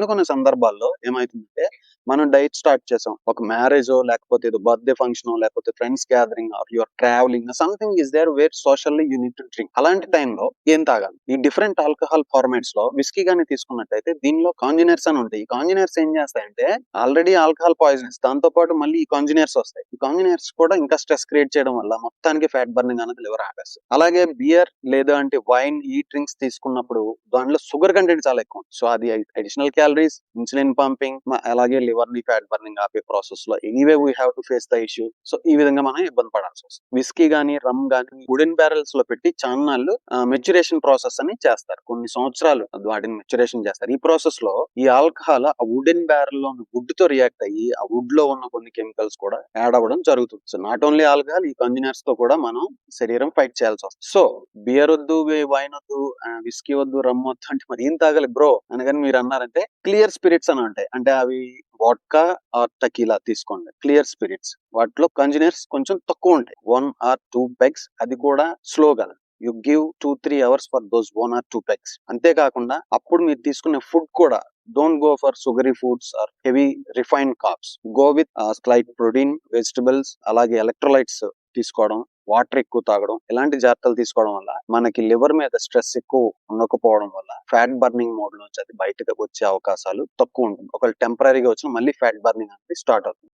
కొన్ని సందర్భాల్లో ఏమైతుందంటే మనం డైట్ స్టార్ట్ చేసాం. ఒక మ్యారేజో లేకపోతే ఏదో బర్త్‌డే ఫంక్షనో లేకపోతే friends gathering or you are travelling something is there where socially you need to drink. అలాంటి టైంలో ఏం తాగాలి? ఈ డిఫరెంట్ ఆల్కహాల్ ఫార్మాట్స్ లో విస్కీ గాని తీసుకున్నట్టయితే దీనిలో కాంజినర్స్ అని ఉంటాయి. ఈ కాంజినర్స్ ఏం చేస్తాయంటే ఆల్రెడీ ఆల్కహాల్ పాయిజన్స్ దాంతో పాటు మళ్ళీ ఈ కాంజినర్స్ వస్తాయి. ఈ కాంజినర్స్ కూడా ఇంకా స్ట్రెస్ క్రియేట్ చేయడం వల్ల మొత్తానికి ఫ్యాట్ బర్నింగ్ అనేది లివర్ ఆపేస్తుంది. అలాగే బియర్ లేదా అంటే వైన్ ఈ డ్రింక్స్ తీసుకున్నప్పుడు దాంట్లో షుగర్ కంటెంట్ చాలా ఎక్కువ. సో అది అడిషనల్ క్యాలరీస్, ఇన్సులిన్ పంపింగ్, అలాగే లివర్ ని ఫ్యాట్ బర్నింగ్ ఆపే ప్రాసెస్ లో anyway we have to face the issue. So ఈ విధంగా మనం ఇబ్బంది పడాల్సి వస్తుంది. విస్కీ గానీ రమ్ గానీ వుడెన్ బ్యారెల్స్ లో పెట్టి చాన్నాళ్ళు మెచ్యురేషన్ ప్రాసెస్ అని చేస్తారు. కొన్ని సంవత్సరాలు వాటిని మెచ్యురేషన్ చేస్తారు. ఈ ప్రాసెస్ లో ఈ ఆల్కహాల్ ఆ వుడెన్ బ్యారెల్ లో వుడ్ తో రియాక్ట్ అయ్యి ఆ వుడ్ లో ఉన్న కొన్ని కెమికల్స్ కూడా యాడ్ అవ్వడం జరుగుతుంది. సో నాట్ ఓన్లీ ఆల్కహాల్, ఈ కంజనర్స్ తో కూడా మనం శరీరం ఫైట్ చేయాల్సి వస్తుంది. సో బియర్ వద్దు, వైన్ వద్దు, విస్కీ వద్దు, రమ్ వద్దు అంటే మరి ఏం తాగాలి బ్రో అనగాని మీరు అన్నారంటే క్లియర్ స్పిరిట్స్ అని ఉంటాయి. అంటే అవి వోడ్కా ఆర్ టకీలా తీసుకోండి. క్లియర్ స్పిరిట్స్ వాటిలో కంజనర్స్ కొంచెం తక్కువ ఉంటాయి. 1 or 2 పెగ్స్, అది కూడా స్లోగా. You give 2-3 hours for those 1 or 2 pegs. అంతేకాకుండా అప్పుడు మీరు తీసుకునే ఫుడ్ కూడా don't go for sugary foods or heavy refined carbs. Go with slight protein, vegetables, అలాగే ఎలక్ట్రోలైట్స్ తీసుకోవడం, వాటర్ ఎక్కువ తాగడం, ఇలాంటి జాగ్రత్తలు తీసుకోవడం వల్ల మనకి లివర్ మీద స్ట్రెస్ ఎక్కువ ఉండకపోవడం వల్ల ఫ్యాట్ బర్నింగ్ మోడ్ నుంచి అది బయటకు వచ్చే అవకాశాలు తక్కువ ఉంటుంది. ఒకవేళ టెంపరీగా వచ్చిన మళ్ళీ ఫ్యాట్ బర్నింగ్ అనేది స్టార్ట్ అవుతుంది.